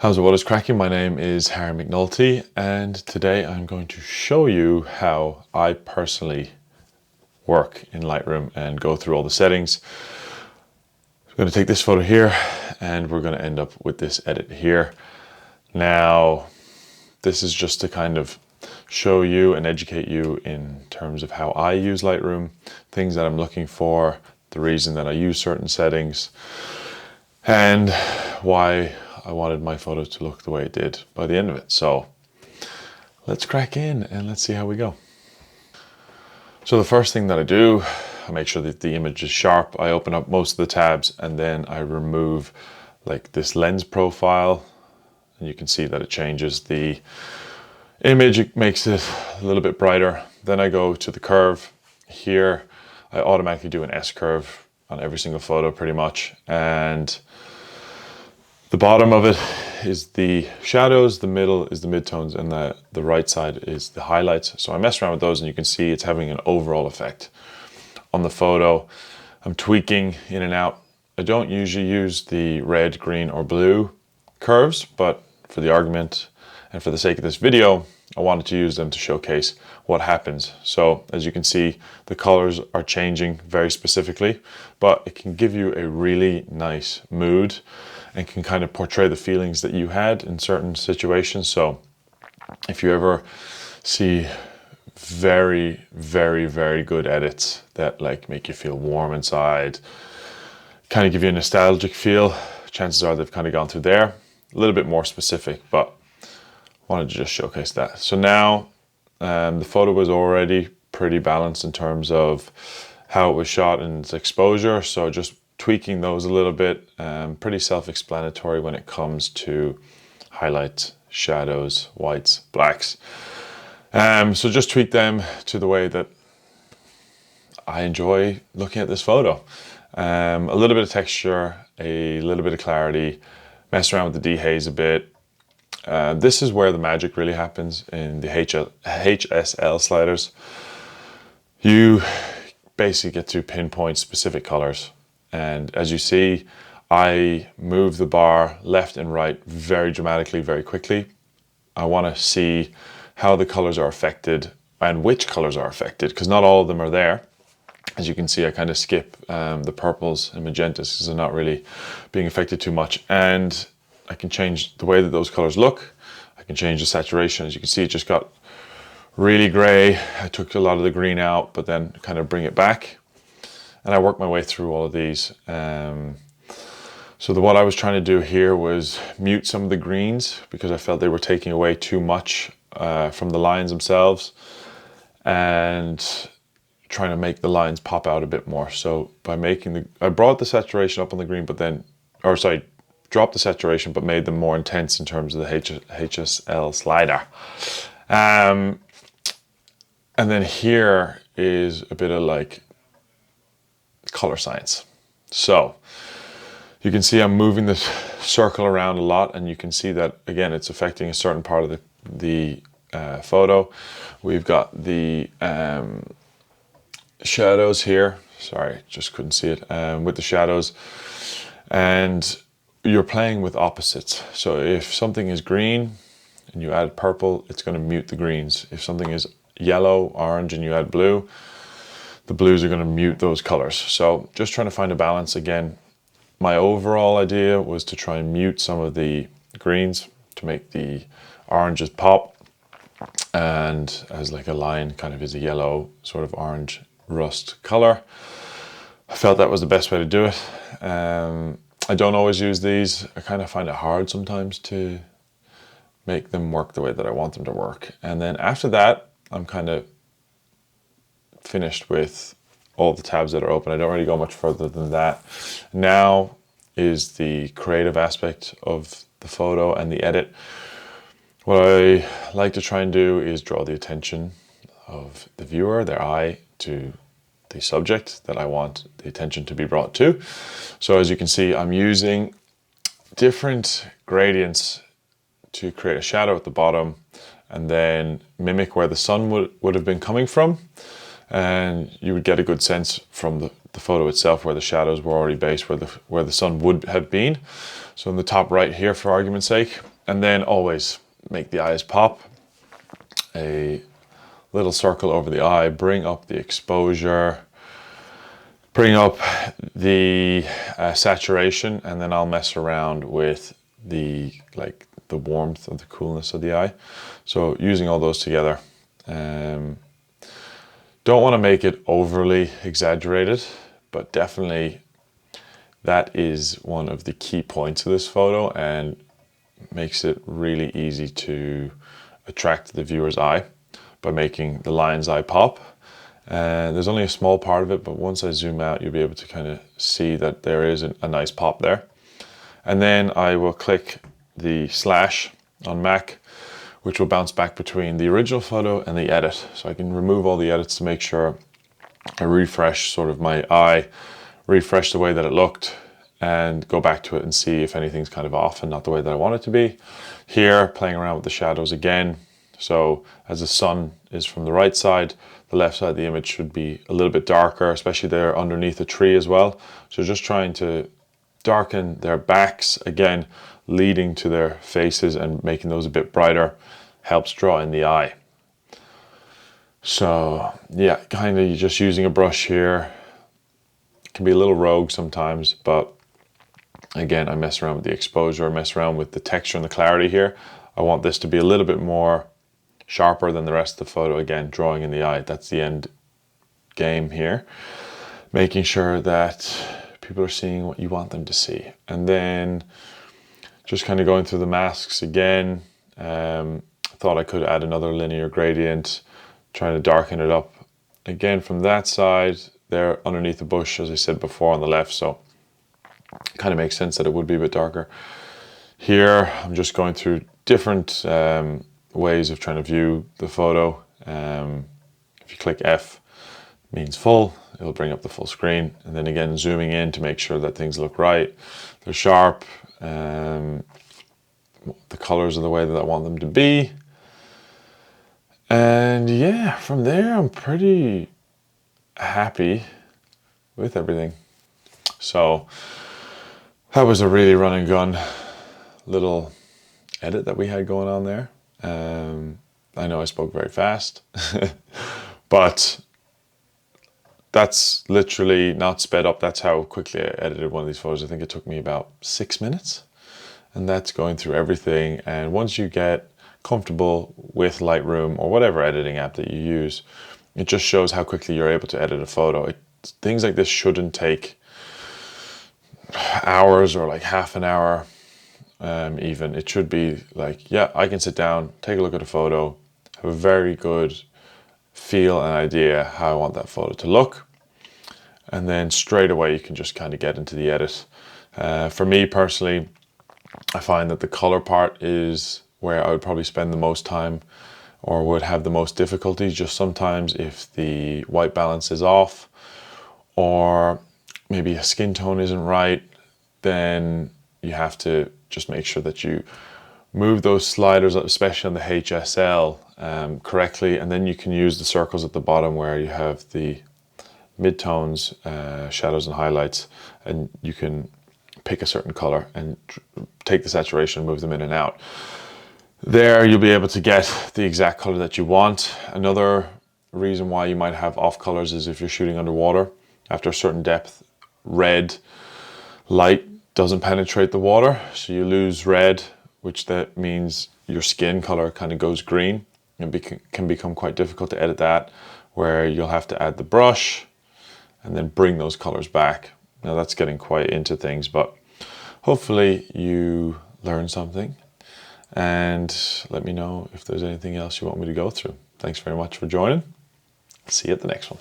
How's it, what is cracking? My name is Harry McNulty, and today I'm going to show you how I personally work in Lightroom and go through all the settings. I'm going to take this photo here and we're going to end up with this edit here. Now, this is just to kind of show you and educate you in terms of how I use Lightroom, things that I'm looking for, the reason that I use certain settings, and why I wanted my photo to look the way it did by the end of it. So let's crack in and let's see how we go. So the first thing that I do, I make sure that the image is sharp. I open up most of the tabs and then I remove like this lens profile, and you can see that it changes the image. It makes it a little bit brighter. Then I go to the curve here. I automatically do an S curve on every single photo pretty much, and the bottom of it is the shadows, the middle is the midtones, and the right side is the highlights. So I mess around with those and you can see it's having an overall effect on the photo. I'm tweaking in and out. I don't usually use the red, green, or blue curves, but for the argument and for the sake of this video, I wanted to use them to showcase what happens. So as you can see, the colors are changing very specifically, but it can give you a really nice mood and can kind of portray the feelings that you had in certain situations. So if you ever see very, very, very good edits that like make you feel warm inside, kind of give you a nostalgic feel, chances are they've kind of gone through there. A little bit more specific, but wanted to just showcase that. So now the photo was already pretty balanced in terms of how it was shot and its exposure. So just tweaking those a little bit, pretty self-explanatory when it comes to highlights, shadows, whites, blacks. So just tweak them to the way that I enjoy looking at this photo. A little bit of texture, a little bit of clarity, mess around with the dehaze a bit. This is where the magic really happens in the HSL sliders. You basically get to pinpoint specific colors. And as you see, I move the bar left and right very dramatically, very quickly. I want to see how the colors are affected and which colors are affected, because not all of them are there. As you can see, I kind of skip the purples and magentas because they're not really being affected too much. And I can change the way that those colors look. I can change the saturation. As you can see, it just got really gray. I took a lot of the green out, but then kind of bring it back. And I worked my way through all of these. So what I was trying to do here was mute some of the greens because I felt they were taking away too much from the lines themselves, and trying to make the lines pop out a bit more. So by I brought the saturation up on the green, but then, dropped the saturation, but made them more intense in terms of the HSL slider. And then here is a bit of like color science. So you can see I'm moving this circle around a lot, and you can see that again it's affecting a certain part of the photo. We've got the shadows here. Sorry, just couldn't see it. With the shadows, and you're playing with opposites. So if something is green and you add purple, it's going to mute the greens. If something is yellow, orange, and you add blue, the blues are going to mute those colors. So just trying to find a balance. Again, my overall idea was to try and mute some of the greens to make the oranges pop, and as like a line kind of is a yellow sort of orange rust color. I felt that was the best way to do it. I don't always use these. I kind of find it hard sometimes to make them work the way that I want them to work. And then after that, I'm kind of finished with all the tabs that are open. I don't really go much further than that. Now is the creative aspect of the photo and the edit. What I like to try and do is draw the attention of the viewer, their eye, to the subject that I want the attention to be brought to. So as you can see, I'm using different gradients to create a shadow at the bottom and then mimic where the sun would have been coming from. And you would get a good sense from the photo itself where the shadows were already based, where the sun would have been. So in the top right here, for argument's sake, And then always make the eyes pop. A little circle over the eye, bring up the exposure, bring up the saturation, and then I'll mess around with the warmth or the coolness of the eye. So using all those together. Don't want to make it overly exaggerated, but definitely that is one of the key points of this photo and makes it really easy to attract the viewer's eye by making the lion's eye pop. And there's only a small part of it, but once I zoom out, you'll be able to kind of see that there is a nice pop there. And then I will click the slash on Mac, which will bounce back between the original photo and the edit. So I can remove all the edits to make sure I refresh sort of my eye, refresh the way that it looked, and go back to it and see if anything's kind of off and not the way that I want it to be. Here, playing around with the shadows again. So as the sun is from the right side, the left side of the image should be a little bit darker, especially there underneath a tree as well. So just trying to darken their backs, again, leading to their faces and making those a bit brighter helps draw in the eye. So yeah, kind of just using a brush here. It can be a little rogue sometimes, but again, I mess around with the exposure, mess around with the texture and the clarity here. I want this to be a little bit more sharper than the rest of the photo. Again, drawing in the eye, that's the end game here. Making sure that people are seeing what you want them to see. And then just kind of going through the masks again. Thought I could add another linear gradient, trying to darken it up. Again, from that side, there underneath the bush, as I said before, on the left, so it kind of makes sense that it would be a bit darker. Here, I'm just going through different ways of trying to view the photo. If you click F, it means full, it'll bring up the full screen. And then again, zooming in to make sure that things look right. They're sharp. The colors are the way that I want them to be. And yeah, from there, I'm pretty happy with everything. So that was a really run and gun little edit that we had going on there. I know I spoke very fast, but that's literally not sped up. That's how quickly I edited one of these photos. I think it took me about 6 minutes, and that's going through everything. And once you get comfortable with Lightroom or whatever editing app that you use, it just shows how quickly you're able to edit a photo. Things like this shouldn't take hours or like half an hour. Even it should be like, yeah, I can sit down, take a look at a photo, have a very good feel and idea how I want that photo to look, and then straight away you can just kind of get into the edit. For me personally, I find that the color part is where I would probably spend the most time or would have the most difficulty. Just sometimes if the white balance is off or maybe a skin tone isn't right, then you have to just make sure that you move those sliders, especially on the HSL, correctly, and then you can use the circles at the bottom where you have the midtones, shadows and highlights, and you can pick a certain color and take the saturation, move them in and out. There you'll be able to get the exact color that you want. Another reason why you might have off colors is if you're shooting underwater. After a certain depth, red light doesn't penetrate the water, so you lose red, which that means your skin color kind of goes green. It can become quite difficult to edit that, where you'll have to add the brush and then bring those colors back. Now that's getting quite into things, but hopefully you learned something, and let me know if there's anything else you want me to go through. Thanks very much for joining. See you at the next one.